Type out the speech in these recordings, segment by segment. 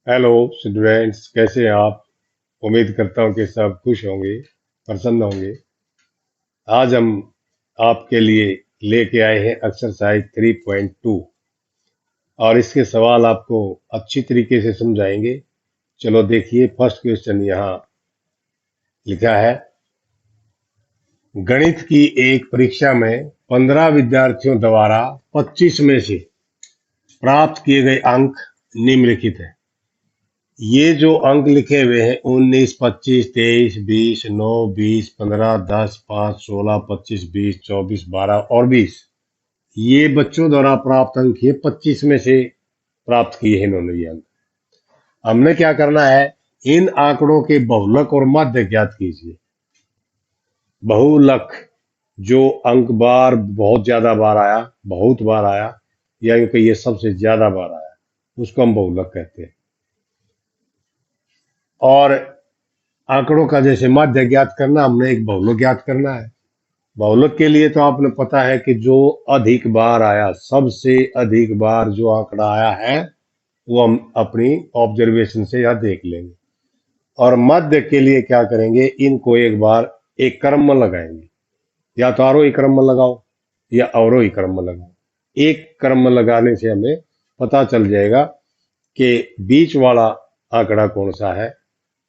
Hello students, कैसे हैं आप? उम्मीद करता हूँ कि सब खुश होंगे, प्रसन्न होंगे। आज हम आपके लिए लेके आए हैं एक्सरसाइज 3.2 और इसके सवाल आपको अच्छी तरीके से समझाएंगे। चलो देखिए, फर्स्ट क्वेश्चन यहाँ लिखा है। गणित की एक परीक्षा में 15 विद्यार्थियों द्वारा 25 में से प्राप्त किए गए अंक निम्नलिखित है। ये जो अंक लिखे हुए हैं 19, 25, 23, 20, 9, 20, 15, 10, 5, 16, 25, 20, 24, 12 और 20, ये बच्चों द्वारा प्राप्त अंक ये 25 में से प्राप्त किए हैं इन्होंने ये अंक। हमने क्या करना है, इन आंकड़ों के बहुलक और माध्य ज्ञात कीजिए। बहुलक जो अंक बार बहुत ज्यादा बार आया, बहुत बार आया, या कि ये सबसे ज्यादा बार आया, उसको हम बहुलक कहते हैं। और आंकड़ों का जैसे माध्य ज्ञात करना, हमने एक बहुलक ज्ञात करना है। बहुलक के लिए तो आपने पता है कि जो अधिक बार आया, सबसे अधिक बार जो आंकड़ा आया है वो हम अपनी ऑब्जर्वेशन से यह देख लेंगे। और मध्य के लिए क्या करेंगे, इनको एक बार एक क्रम में लगाएंगे। या तो आरोही क्रम में लगाओ या अवरोही क्रम में लगाओ। एक क्रम में लगाने से हमें पता चल जाएगा कि बीच वाला आंकड़ा कौन सा है,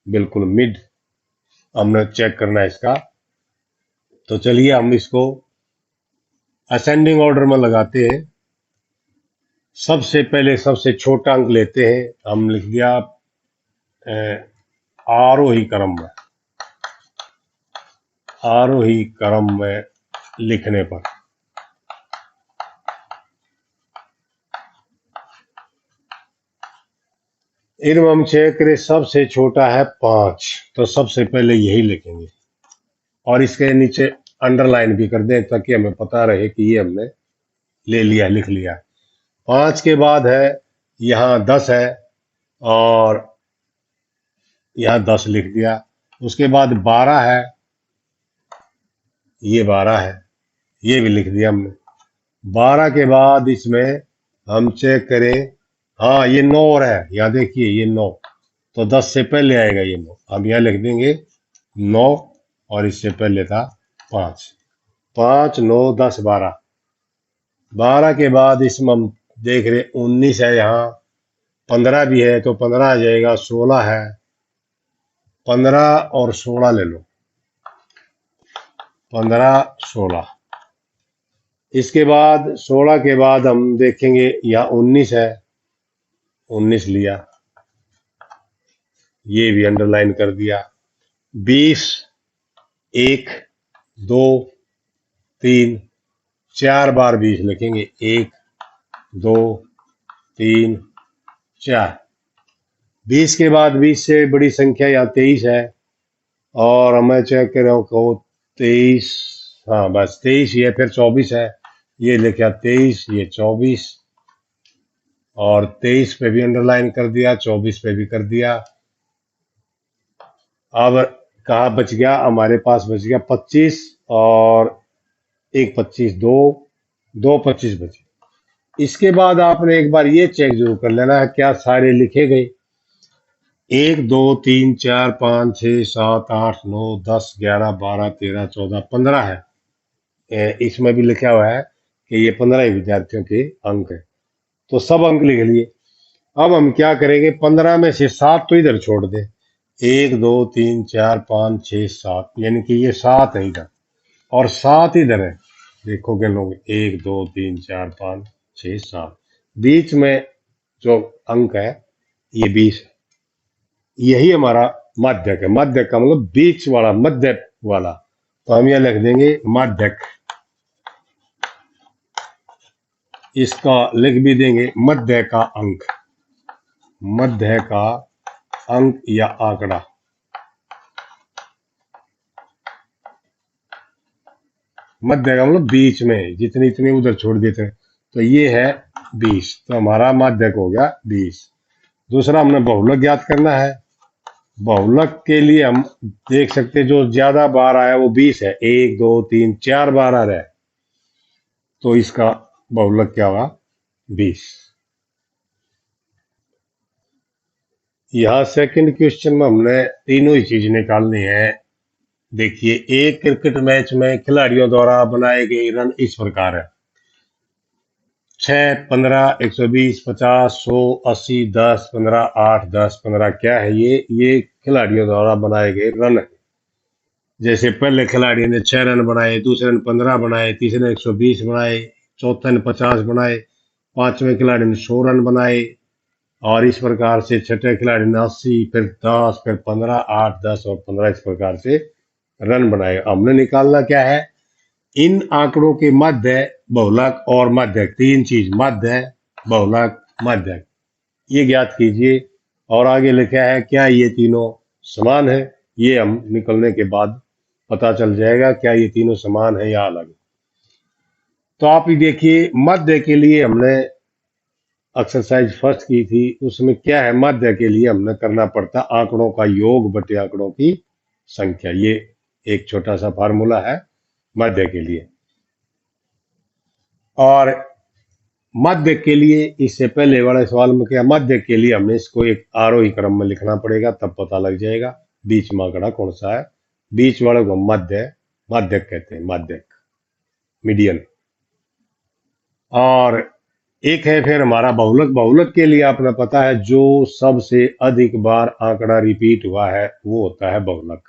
बिल्कुल मिड हमने चेक करना है इसका। तो चलिए हम इसको असेंडिंग ऑर्डर में लगाते हैं। सबसे पहले सबसे छोटा अंक लेते हैं, हम लिख दिया आरोही क्रम में। आरोही क्रम में लिखने पर इनमें हम चेक करें, सबसे छोटा है 5, तो सबसे पहले यही लिखेंगे और इसके नीचे अंडरलाइन भी कर दें ताकि हमें पता रहे कि ये हमने ले लिया, लिख लिया। 5 के बाद है यहाँ 10 है और यहाँ 10 लिख दिया। उसके बाद 12 है, ये 12 है, ये भी लिख दिया हमने। 12 के बाद इसमें हम चेक करें, हाँ ये 9 और है, यहाँ देखिए ये 9, तो 10 से पहले आएगा ये 9, हम यहाँ लिख देंगे 9 और इससे पहले था 5। 5, 9, 10, 12। 12 के बाद इसमें हम देख रहे 19 है, यहाँ 15 भी है तो 15 आ जाएगा, 16 है, 15 और 16 ले लो, 15, 16। इसके बाद 16 के बाद हम देखेंगे यहाँ 19 है, 19 लिया, ये भी अंडरलाइन कर दिया। 20, 1, 2, 3, 4 बार 20 लिखेंगे, 1, 2, 3, 4। 20 के बाद 20 से बड़ी संख्या यहाँ 23 है और मैं चेक कर रहा हूँ 23, हाँ बस 23 ही है, फिर 24 है, ये लिखा 23, ये 24 और 23 पे भी अंडरलाइन कर दिया, 24 पे भी कर दिया। अब कहाँ बच गया, हमारे पास बच गया 25 और एक 25, दो, 25 बचे। इसके बाद आपने एक बार ये चेक जरूर कर लेना है क्या सारे लिखे गए। 1, 2, 3, 4, 5, 6, 7, 8, 9, 10, 11, 12, 13, 14, 15 है। इसमें भी लिखा हुआ है कि ये 15 ही विद्यार्थियों के अंक है, तो सब अंक लिख लिए। अब हम क्या करेंगे, 15 में से 7 तो इधर छोड़ दें। 1, 2, 3, 4, 5, 6, 7, यानी कि ये 7 है इधर और 7 इधर है। देखोगे लोग 1, 2, 3, 4, 5, 6, 7, बीच में जो अंक है ये 20 है। यही हमारा माध्यक है। माध्यक का मतलब बीच वाला, मध्य वाला, तो हम यह लिख देंगे माध्यक। इसका लिख भी देंगे मध्य का अंक, मध्य का अंक या आंकड़ा। मध्य का मतलब बीच में, जितने इतने उधर छोड़ देते हैं, तो ये है 20, तो हमारा माध्यक हो गया 20। दूसरा हमने बहुलक ज्ञात करना है। बहुलक के लिए हम देख सकते हैं जो ज्यादा बार आया वो 20 है, 1, 2, 3, 4 बार आ रहा है, तो इसका बहुलक क्या होगा, 20। यहाँ सेकंड क्वेश्चन में हमने तीनों ही चीज निकालनी है। देखिए, एक क्रिकेट मैच में खिलाड़ियों द्वारा बनाए गए रन इस प्रकार है: 6, 15, 120, 50, 100, 80, 10, 15, 8, 10, 15। क्या है ये खिलाड़ियों द्वारा बनाए गए रन है। जैसे पहले खिलाड़ी ने 6 रन बनाए, दूसरे ने 15 बनाए, तीसरे ने 120 बनाए, चौथे ने 50 बनाए, पांचवें खिलाड़ी ने 100 रन बनाए, और इस प्रकार से छठे खिलाड़ी ने 80, फिर 10, फिर 15, 8, 10 और 15 इस प्रकार से रन बनाए। हमने निकालना क्या है? इन आंकड़ों के मध्य, बहुलक और मध्यक, तीन चीज: मध्य, बहुलक, मध्यक, ये ज्ञात कीजिए। और आगे लिखा है क्या ये तीनों समान है? ये हम निकलने के बाद पता चल जाएगा क्या ये तीनों समान है या अलग। तो आप ये देखिए, मध्य के लिए हमने एक्सरसाइज फर्स्ट की थी, उसमें क्या है? मध्य के लिए हमने करना पड़ता आंकड़ों का योग बटे आंकड़ों की संख्या। ये एक छोटा सा फार्मूला है मध्य के लिए। और मध्य के लिए, इससे पहले वाले सवाल में क्या, मध्य के लिए हमने इसको एक आरोही क्रम में लिखना पड़ेगा, तब पता लग जाएगा बीच में आंकड़ा कौन सा है। बीच वाले को मध्य, मध्यक कहते हैं, मध्यक, मीडियन। और एक है फिर हमारा बहुलक। बहुलक के लिए आपने पता है जो सबसे अधिक बार आंकड़ा रिपीट हुआ है वो होता है बहुलक,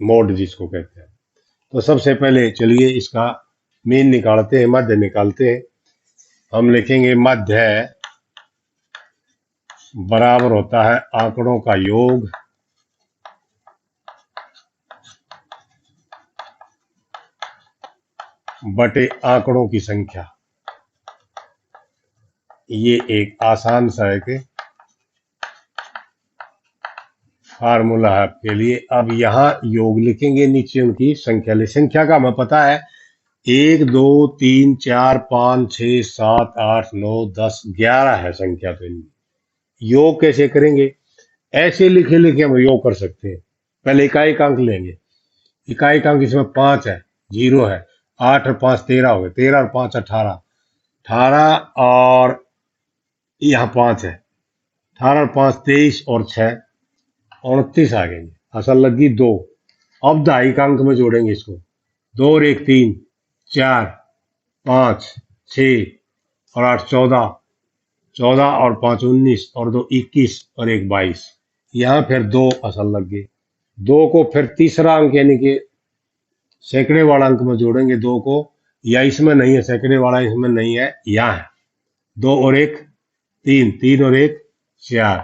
मोड जिसको कहते हैं। तो सबसे पहले चलिए इसका मीन निकालते हैं, मध्य निकालते हैं। हम लिखेंगे मध्य बराबर होता है आंकड़ों का योग बटे आंकड़ों की संख्या। ये एक आसान सा है कि फार्मूला है आपके लिए। अब यहाँ योग लिखेंगे, नीचे उनकी संख्या ले। संख्या का हमें पता है 1, 2, 3, 4, 5, 6, 7, 8, 9, 10, 11 है संख्या। तो इनकी योग कैसे करेंगे? ऐसे लिखे लिखे हम योग कर सकते हैं। पहले इकाई अंक लेंगे। इकाई अंक इसमें 5 है, 0 है। 8 और 5 13 हो गए, 13 और 5 18, 18 और यहाँ 5 है, 18 और 5 23 और 6 29 आ गए। असल लगी 2। अब दहाई का अंक में जोड़ेंगे इसको। 2 और 1 3, 4, 5, 6 और 8 14, 14 और 5 19 और 2 21 और 1 22। यहाँ फिर 2 असल लग गए। 2 को फिर तीसरा अंक यानी कि सैकड़े वाला अंक में जोड़ेंगे 2 को, या इसमें नहीं है सैकड़े वाला, इसमें नहीं है, यहाँ है। 2 और 1 3, 3 और 1 4,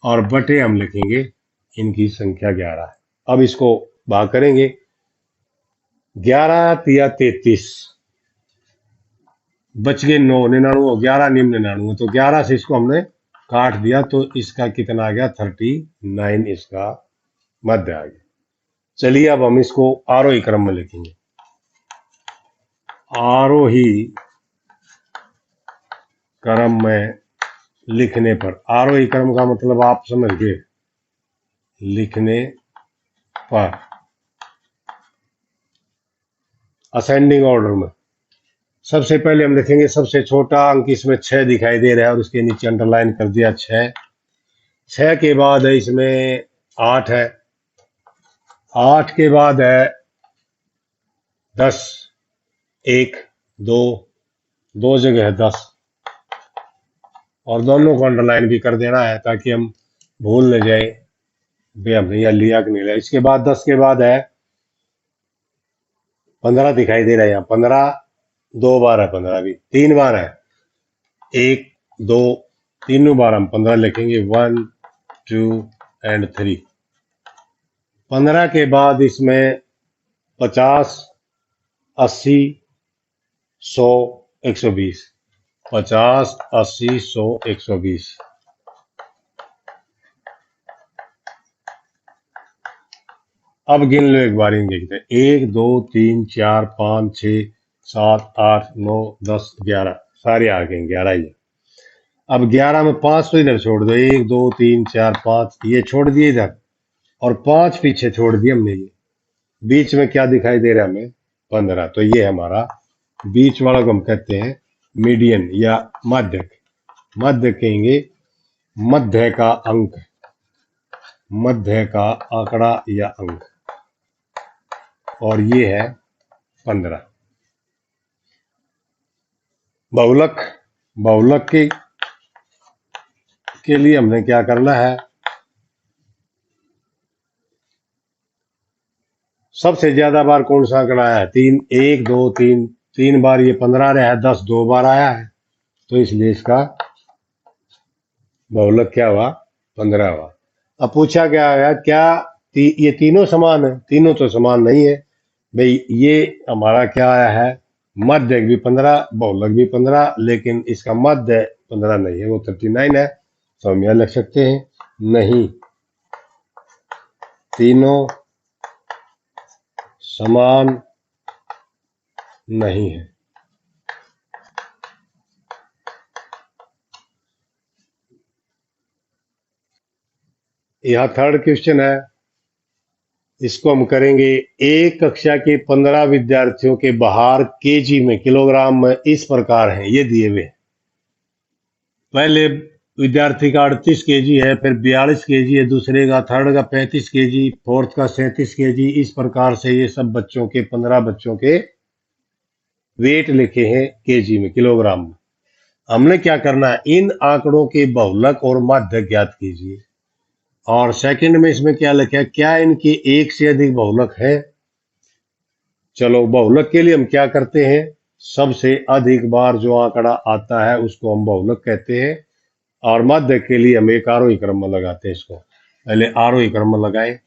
और बटे हम लिखेंगे इनकी संख्या 11 है। अब इसको भाग करेंगे। 11 तिया 33, बच गए 9, 99, 11 निम्न 99, तो 11 से इसको हमने काट दिया, तो इसका कितना आ गया? 39 इसका मध्य आ गया। चलिए अब हम इसको आरोही क्रम में लिखेंगे। आरोही क्रम में लिखने पर, आरोही क्रम का मतलब आप समझ गए, लिखने पर असेंडिंग ऑर्डर में सबसे पहले हम लिखेंगे सबसे छोटा अंक, इसमें 6 दिखाई दे रहा है और उसके नीचे अंडरलाइन कर दिया 6। 6 के बाद है इसमें 8 है, 8 के बाद है 10, 1, 2, 2 जगह है 10, और दोनों को अंडरलाइन भी कर देना है ताकि हम भूल न जाए भाई हमने यह लिया कि नहीं लिया। इसके बाद 10 के बाद है 15 दिखाई दे रहा है, यहाँ 15 2 बार है, 15 भी 3 बार है, 1, 2, तीनों बार हम 15 लिखेंगे, 1, 2 एंड 3। 15 के बाद इसमें 50, 80, 100, 120, 50, 80, 100, 120। अब गिन लो एक बार, इन देखते हैं। 1, 2, 3, 4, 5, 6, 7, 8, 9, 10, 11, सारे आ गए, 11 ही है। अब 11 में 5 तो इधर छोड़ दो, 1, 2, 3, 4, 5 ये छोड़ दिए इधर, और 5 पीछे छोड़ दिए हमने। ये बीच में क्या दिखाई दे रहा है हमें? 15। तो ये हमारा बीच वाला को हम कहते हैं मीडियन या मध्यक। मध्य कहेंगे, मध्य का अंक। मध्य का आंकड़ा या अंक, और ये है 15। बहुलक बहुलक के लिए हमने क्या करना है, सबसे ज्यादा बार कौन सा आंकड़ा आया है, 3, 1 2 3, 3 बार ये 15 रहा है, 10 2 बार आया है, तो इसलिए इसका बहुलक क्या हुआ, 15 हुआ। अब पूछा क्या है, क्या ये तीनों समान है, तीनों तो समान नहीं है भाई। ये हमारा क्या आया है, मध्य भी 15, बहुलक भी 15, लेकिन इसका मध्य 15 नहीं है, वो 39 है। तो हम यह लिख सकते हैं, नहीं तीनों समान नहीं है। यहाँ थर्ड क्वेश्चन है, इसको हम करेंगे। एक कक्षा के 15 विद्यार्थियों के बाहर केजी में, किलोग्राम में इस प्रकार हैं, ये दिए हुए। पहले विद्यार्थी का 38 केजी है, फिर 42 केजी है, दूसरे का, थर्ड का 35 केजी, फोर्थ का 37 केजी। इस प्रकार से ये सब बच्चों के, 15 बच्चों के वेट लिखे हैं केजी में, किलोग्राम में। हमने क्या करना है, इन आंकड़ों के बहुलक और माध्य ज्ञात कीजिए। और सेकंड में इसमें क्या लिखा है, क्या इनके एक से अधिक बहुलक है। चलो, बहुलक के लिए हम क्या करते हैं, सबसे अधिक बार जो आंकड़ा आता है उसको हम बहुलक कहते हैं। और माध्य के लिए हम एक आरोही क्रम में लगाते हैं इसको। पहले आरोही क्रम में लगाएं,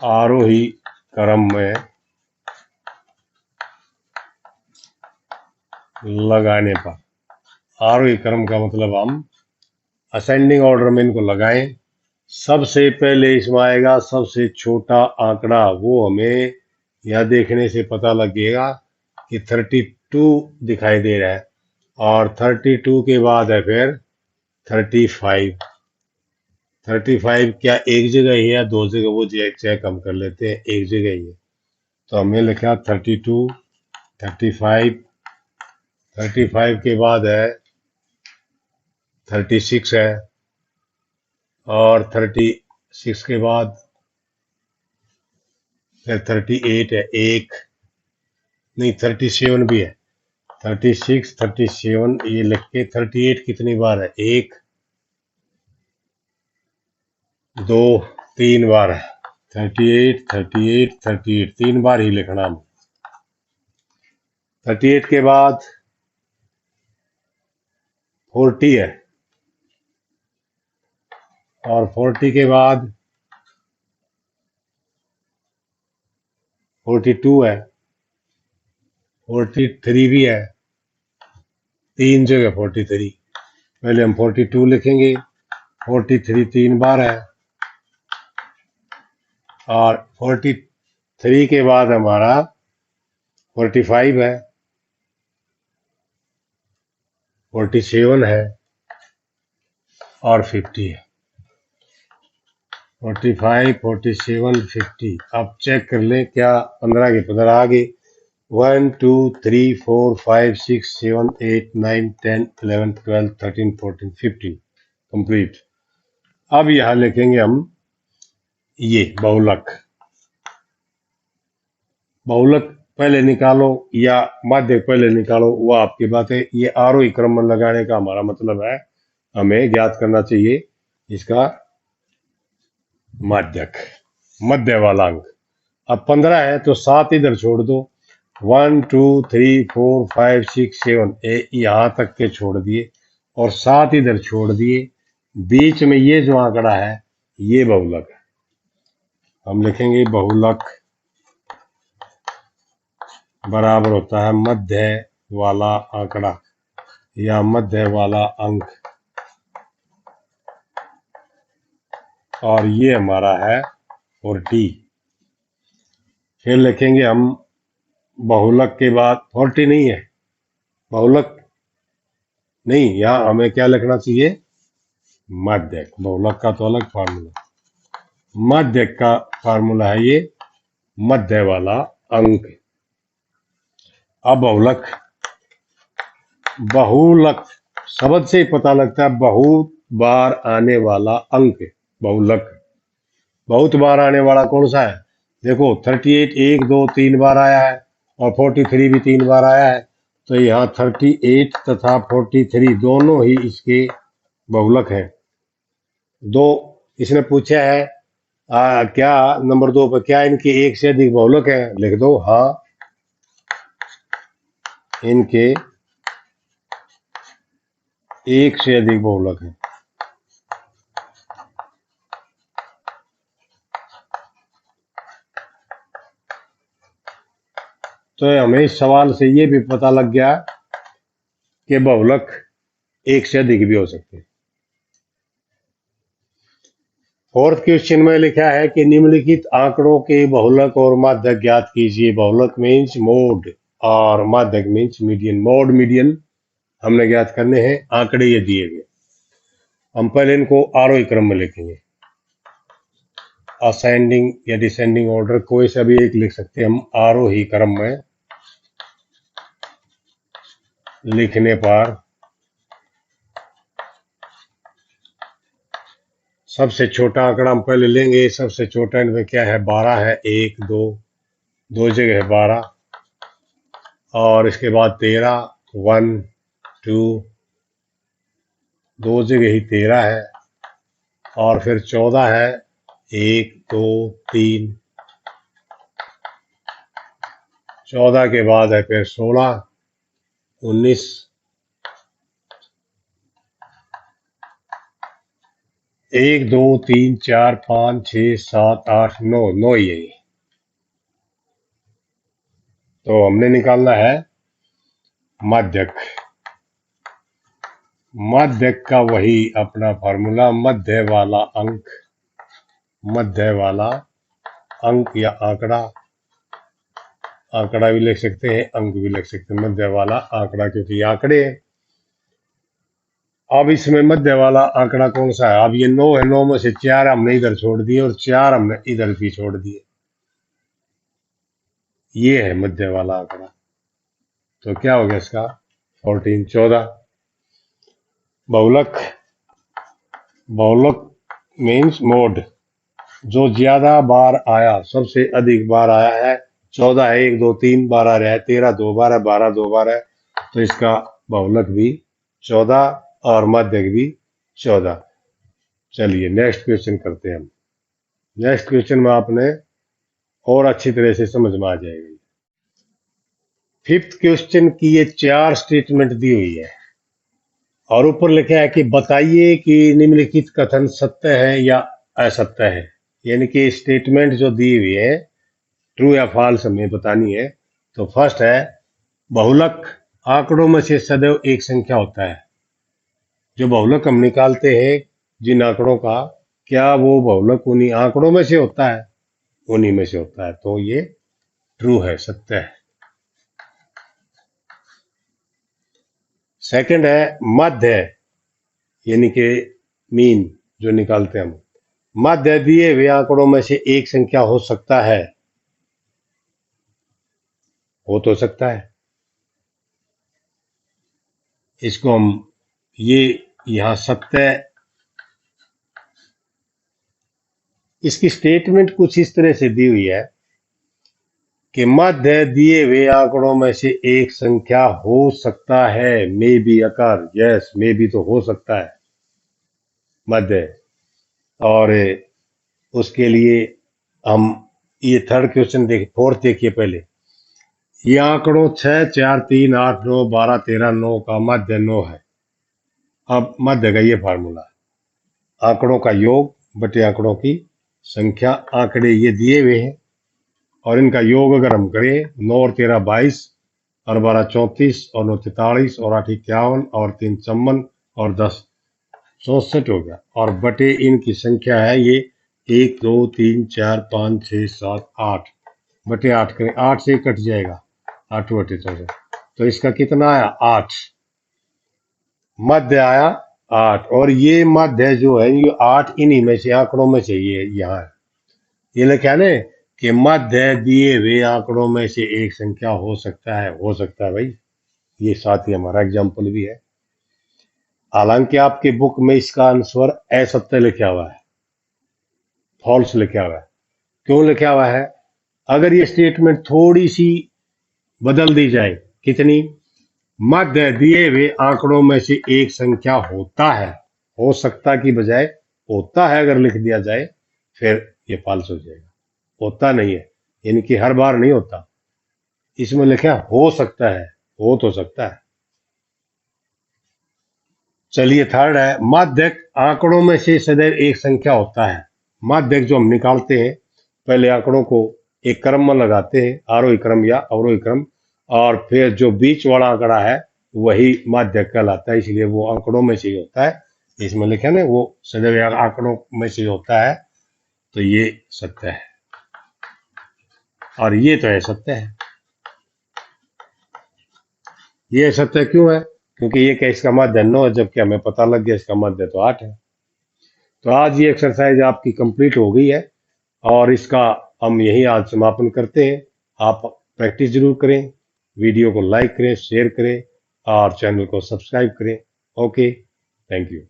आरोही क्रम में लगाने पर, आरोही क्रम का मतलब हम असेंडिंग ऑर्डर में इनको लगाएं। सबसे पहले इसमें आएगा सबसे छोटा आंकड़ा, वो हमें यह देखने से पता लगेगा कि 32 दिखाई दे रहा है। और 32 के बाद है फिर 35। 35 क्या एक जगह ही है, दो जगह, वो चेक हम कर लेते हैं, एक जगह ही है। तो हमने लिखा 32, 35, 35 के बाद है 36 है, और 36 के बाद फिर 38 है, एक नहीं 37 भी है। 36, 37 ये लिख के, 38 कितनी बार है, एक, दो, तीन बार है। 38, 38, 38 तीन बार ही लिखना हम। 38 के बाद 40 है, और 40 के बाद 42 है, 43 भी है, तीन जगह 43। पहले हम 42 लिखेंगे, 43 तीन बार है, और 43 के बाद हमारा 45 है, 47 है, और 50 है। 45, 47, 50। अब चेक कर लें क्या 15 के 15 आ गए। 1 2 3 4 5 6 7 8 9 10 11 12 13 14 15 कंप्लीट। अब यहां लिखेंगे हम ये बहुलक। बहुलक पहले निकालो या माध्य पहले निकालो, वो आपकी बात है। ये आरोही क्रम में लगाने का हमारा मतलब है, हमें ज्ञात करना चाहिए इसका माध्यक, मध्य वाला अंक। अब 15 है तो 7 इधर छोड़ दो, 1 2 3 4 5 6 7 यहां तक के छोड़ दिए, और 7 इधर छोड़ दिए। बीच में ये जो आंकड़ा है ये बहुलक है। हम लिखेंगे बहुलक बराबर होता है मध्य वाला आंकड़ा या मध्य वाला अंक, और ये हमारा है 40। फिर लिखेंगे हम बहुलक के बाद 40 नहीं है, बहुलक नहीं, यहां हमें क्या लिखना चाहिए, माध्यक। बहुलक का तो अलग फार्मूला, माध्यक का फार्मूला है ये मध्य वाला अंक। अब बहुलक, बहुलक शब्द से ही पता लगता है बहुत बार आने वाला अंक, बहुलक। बहुत बार आने वाला कौन सा है? देखो 38 एक दो तीन बार आया है और 43 भी 3 बार आया है, तो यहाँ 38 तथा 43 दोनों ही इसके बहुलक हैं। दो इसने पूछा है क्या नंबर 2 पर क्या इनके एक से अधिक बहुलक है? लिख दो हाँ, इनके एक से अधिक बहुलक है। तो हमें इस सवाल से ये भी पता लग गया कि बहुलक एक से अधिक भी हो सकते हैं। फोर्थ क्वेश्चन में लिखा है कि निम्नलिखित आंकड़ों के बहुलक और माध्यक ज्ञात कीजिए। बहुलक मीन्स मोड और माध्यक मीन्स मीडियन। मोड मीडियन हमने ज्ञात करने हैं, आंकड़े ये दिए गए। हम पहले इनको आरोही क्रम में लिखेंगे, असेंडिंग या डिसेंडिंग ऑर्डर, कोई सा भी एक लिख सकते हैं हम आरोही क्रम में लिखने पर। सबसे छोटा आंकड़ा हम पहले लेंगे। सबसे छोटा इनमें क्या है? 12 है। 1 2 दो जगह है 12, और इसके बाद 13 1 2 दो जगह ही 13 है, और फिर 14 है 1 2 3, 14 के बाद है फिर 16 19 1 2 3 4 5 6 7 8 9, 9 ही है ये। तो हमने निकालना है माध्यक। माध्यक का वही अपना फार्मूला, मध्य वाला अंक। मध्य वाला अंक या आंकड़ा, आंकड़ा भी लिख सकते हैं, अंक भी लिख सकते हैं। मध्य वाला आंकड़ा, क्योंकि ये आंकड़े हैं। अब इसमें मध्य वाला आंकड़ा कौन सा है? अब ये 9 है, 9 में से 4 हमने इधर छोड़ दिए और 4 हमने इधर भी छोड़ दिए। ये है मध्य वाला आंकड़ा। तो क्या हो गया इसका? 14 14। बहुलक, बहुलक मीन्स मोड, जो ज्यादा बार आया, सबसे अधिक बार आया है। 14 है, 1 2 3 बार आ रहा है, 13 2 बार है, 12 2 बार है, तो इसका बहुलक भी 14 और माध्यक भी 14। चलिए नेक्स्ट क्वेश्चन करते हैं हम। नेक्स्ट क्वेश्चन में आपने और अच्छी तरह से समझ में आ जाएगा। फिफ्थ क्वेश्चन की ये 4 स्टेटमेंट दी हुई है और ऊपर लिखा है कि बताइए कि निम्नलिखित कथन सत्य है या असत्य है। यानी कि स्टेटमेंट जो दी हुई है ट्रू या फॉल्स हमें बतानी है। तो फर्स्ट है, बहुलक आंकड़ों में से सदैव एक संख्या होता है। जो बहुलक हम निकालते हैं जिन आंकड़ों का, क्या वो बहुलक उन्हीं आंकड़ों में से होता है? उन्हीं में से होता है। तो ये ट्रू है, सत्य है। सेकंड है, मध्य, यानी कि मीन जो निकालते हैं हम। मध्य दिए हुए आंकड़ों में से एक संख्या हो सकता है। हो तो सकता है। इसको हम ये यहां सत्य, इसकी स्टेटमेंट कुछ इस तरह से दी हुई है कि मध्य दिए हुए आंकड़ों में से एक संख्या हो सकता है। May be occur, yes may be, तो हो सकता है मध्य। और उसके लिए हम ये थर्ड क्वेश्चन देखिए, फोर्थ देखिए पहले। ये आंकड़ों 6 4 3 8 9 12 13 9 का मध्य 9 है। अब मध्य का ये फार्मूला, आंकड़ों का योग बटे आंकड़ों की संख्या। आंकड़े ये दिए हुए हैं और इनका योग अगर हम करें, 9 और 13 22 और 12 34 और 9 43 और 8 51 और 3 54 और 10 64 हो गया। और बटे इनकी संख्या है ये 1 2 3 4 5 6 7 8, बटे 8 करें, 8 से कट जाएगा, 8 बटे 14, तो इसका कितना आया? 8। मध्य आया 8। और ये मध्य जो है ये 8 इन्हीं में से आंकड़ों में से ये यहाँ है। ये लिखा ना कि मध्य दिए हुए आंकड़ों में से एक संख्या हो सकता है। हो सकता है भाई, ये साथ ही हमारा एग्जाम्पल भी है। हालांकि आपके बुक में इसका आंसर असत्य लिखा हुआ है, फॉल्स लिखा हुआ है। क्यों लिखा हुआ है? अगर ये स्टेटमेंट थोड़ी सी बदल दी जाए, कितनी, मध्य दिए हुए आंकड़ों में से एक संख्या होता है, हो सकता की बजाय होता है अगर लिख दिया जाए, फिर ये फॉल्स हो जाएगा। होता नहीं है, यानी कि हर बार नहीं होता। इसमें लिखा हो सकता है, हो तो सकता है। चलिए थर्ड है, माध्यक आंकड़ों में से सदैव एक संख्या होता है। माध्यक जो हम निकालते हैं, पहले आंकड़ों को एक क्रम में लगाते हैं, आरोही क्रम या अवरोही क्रम, और फिर जो बीच वाला आंकड़ा है वही माध्यक कहलाता है, इसलिए वो आंकड़ों में से ही होता है। इसमें लिखा ना वो सदैव आंकड़ों में से ही होता है, तो ये सत्य है, और ये तो है सत्य है। ये सत्य क्यों है? क्योंकि ये क्या इसका माध्य 9 है, जबकि हमें पता लग गया इसका माध्य तो 8 है। तो आज ये एक्सरसाइज आपकी कंप्लीट हो गई है, और इसका हम यही आज समापन करते हैं। आप प्रैक्टिस जरूर करें, वीडियो को लाइक करें, शेयर करें और चैनल को सब्सक्राइब करें। Okay, thank you.